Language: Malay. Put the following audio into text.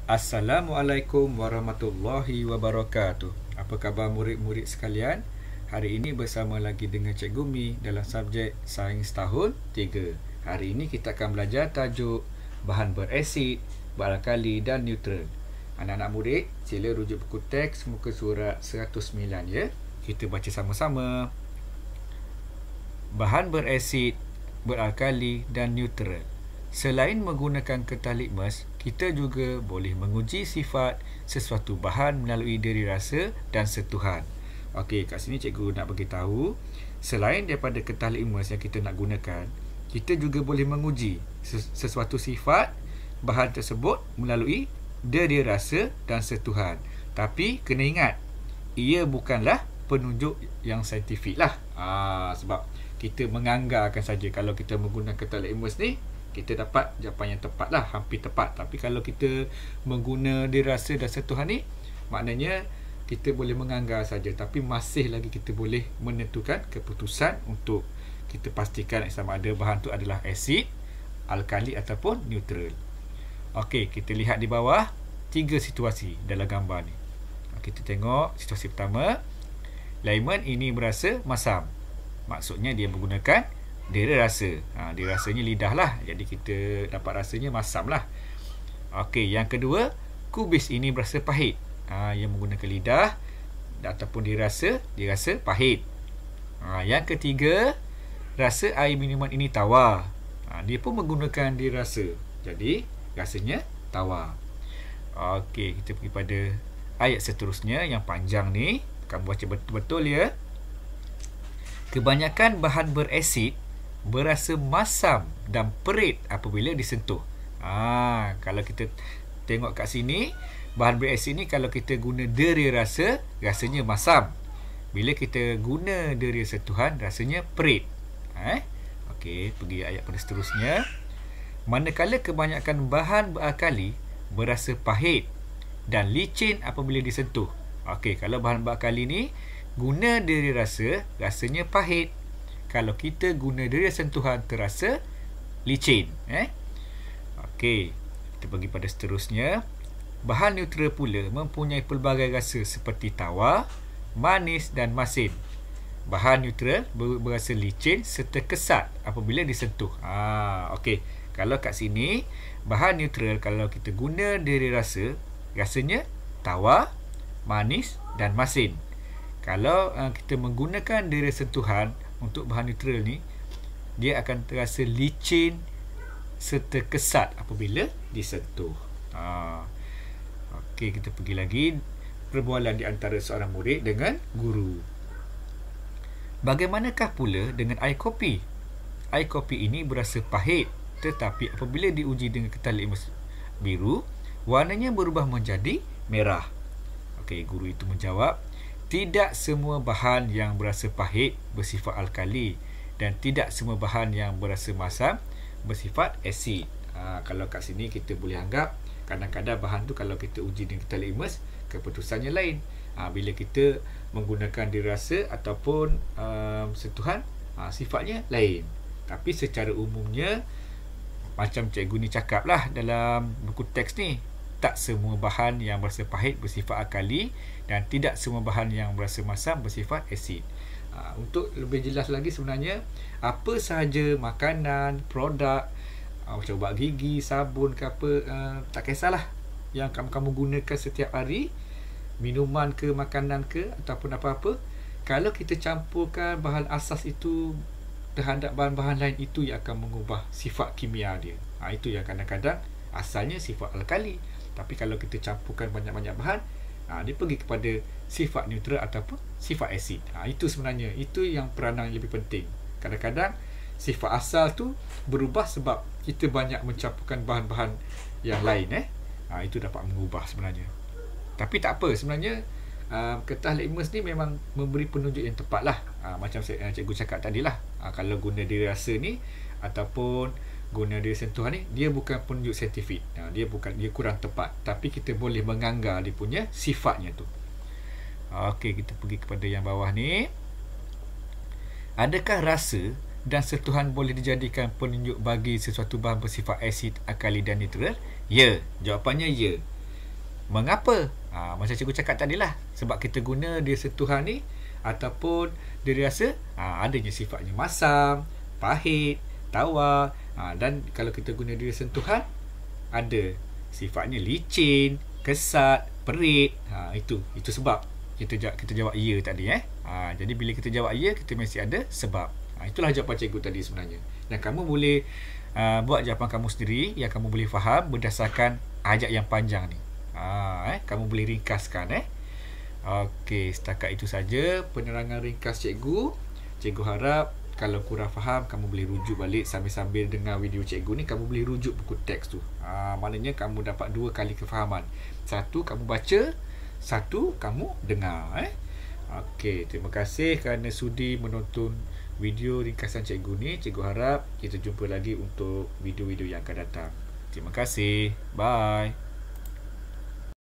Assalamualaikum warahmatullahi wabarakatuh. Apa khabar murid-murid sekalian? Hari ini bersama lagi dengan Cikgu Mi dalam subjek Sains Tahun 3. Hari ini kita akan belajar tajuk bahan berasid, beralkali dan neutral. Anak-anak murid, sila rujuk buku teks muka surat 109 ya. Kita baca sama-sama. Bahan berasid, beralkali dan neutral. Selain menggunakan kertas litmus, kita juga boleh menguji sifat sesuatu bahan melalui diri rasa dan sentuhan. Okey, kat sini cikgu nak beritahu, selain daripada kertas litmus yang kita nak gunakan, kita juga boleh menguji sesuatu sifat bahan tersebut melalui diri rasa dan sentuhan. Tapi kena ingat, ia bukanlah penunjuk yang saintifik lah. Sebab kita menganggarkan saja kalau kita menggunakan kertas litmus ni, kita dapat jawapan yang tepat lah, hampir tepat. Tapi kalau kita mengguna dirasa dan sentuhan ni, maknanya kita boleh menganggar saja, tapi masih lagi kita boleh menentukan keputusan untuk kita pastikan sama ada bahan tu adalah asid, alkali ataupun neutral. Okey, kita lihat di bawah 3 situasi dalam gambar ni. Kita tengok situasi pertama, lemon ini berasa masam. Maksudnya dia menggunakan diri rasa. Diri rasanya lidah lah. Jadi kita dapat rasanya masam lah. Okey, yang kedua, kubis ini berasa pahit. Yang menggunakan lidah ataupun dirasa pahit. Yang ketiga, rasa air minuman ini tawar. Dia pun menggunakan diri rasa. Jadi, rasanya tawar. Okey, kita pergi pada ayat seterusnya yang panjang ni. Kamu baca betul-betul ya. Kebanyakan bahan berasid berasa masam dan perit apabila disentuh. Kalau kita tengok kat sini, bahan berasid ni kalau kita guna deri rasa, rasanya masam. Bila kita guna deri sentuhan, rasanya perit. Okey, pergi ayat pada seterusnya. Manakala kebanyakan bahan beralkali berasa pahit dan licin apabila disentuh. Okey, kalau bahan beralkali ni guna deri rasa, rasanya pahit. Kalau kita guna diri sentuhan, terasa licin. Okey, kita pergi pada seterusnya. Bahan neutral pula mempunyai pelbagai rasa seperti tawar, manis dan masin. Bahan neutral berasa licin serta kesat apabila disentuh. Okey, kalau kat sini bahan neutral kalau kita guna diri rasa, rasanya tawar, manis dan masin. Kalau kita menggunakan diri sentuhan untuk bahan neutral ni, dia akan terasa licin serta kesat apabila disentuh. Okey, kita pergi lagi. Perbualan di antara seorang murid dengan guru. Bagaimanakah pula dengan air kopi? Air kopi ini berasa pahit, tetapi apabila diuji dengan kertas litmus biru, warnanya berubah menjadi merah. Okey, guru itu menjawab, tidak semua bahan yang berasa pahit bersifat alkali dan tidak semua bahan yang berasa masam bersifat asid. Kalau kat sini kita boleh anggap kadang-kadang bahan tu kalau kita uji dengan kertas litmus, keputusannya lain. Bila kita menggunakan dirasa ataupun sentuhan, sifatnya lain. Tapi secara umumnya, macam cikgu ni cakap lah dalam buku teks ni, tak semua bahan yang berasa pahit bersifat alkali dan tidak semua bahan yang berasa masam bersifat asid. Untuk lebih jelas lagi sebenarnya, apa sahaja makanan, produk, macam ubat gigi, sabun ke apa, tak kisahlah yang kamu gunakan setiap hari, minuman ke, makanan ke ataupun apa-apa, kalau kita campurkan bahan asas itu terhadap bahan-bahan lain, itu yang akan mengubah sifat kimia dia. Itu yang kadang-kadang asalnya sifat alkali, tapi kalau kita campurkan banyak-banyak bahan, dia pergi kepada sifat neutral ataupun sifat asid. Itu sebenarnya, itu yang peranan yang lebih penting. Kadang-kadang sifat asal tu berubah sebab kita banyak mencampurkan bahan-bahan yang lain. Itu dapat mengubah sebenarnya. Tapi tak apa sebenarnya, kertas litmus ni memang memberi penunjuk yang tepat lah. Macam cikgu cakap tadi lah, kalau guna diri rasa ni ataupun guna diri sentuhan ni, dia bukan penunjuk saintifik. Dia kurang tepat, tapi kita boleh menganggar dia punya sifatnya tu. Okey, kita pergi kepada yang bawah ni. Adakah rasa dan sentuhan boleh dijadikan penunjuk bagi sesuatu bahan bersifat asid, alkali dan neutral? Ya, jawapannya ya. Mengapa? Macam cikgu cakap tadilah, sebab kita guna dia sentuhan ni, ataupun dia rasa adanya sifatnya masam, pahit, tawar. Dan kalau kita guna dia sentuhan, ada sifatnya licin, kesat, perit. Itu sebab kita jawab ya tadi. Jadi bila kita jawab ya, kita mesti ada sebab. Itulah jawapan cikgu tadi sebenarnya. Dan kamu boleh buat jawapan kamu sendiri yang kamu boleh faham berdasarkan ajak yang panjang ni. Kamu boleh ringkaskan. Okey, setakat itu saja penerangan ringkas cikgu. Cikgu harap kalau kurang faham, kamu boleh rujuk balik sambil-sambil dengar video cikgu ni. Kamu boleh rujuk buku teks tu. Maknanya kamu dapat 2 kali kefahaman. 1 kamu baca, 1 kamu dengar. Okey, terima kasih kerana sudi menonton video ringkasan cikgu ni. Cikgu harap kita jumpa lagi untuk video-video yang akan datang. Terima kasih. Bye.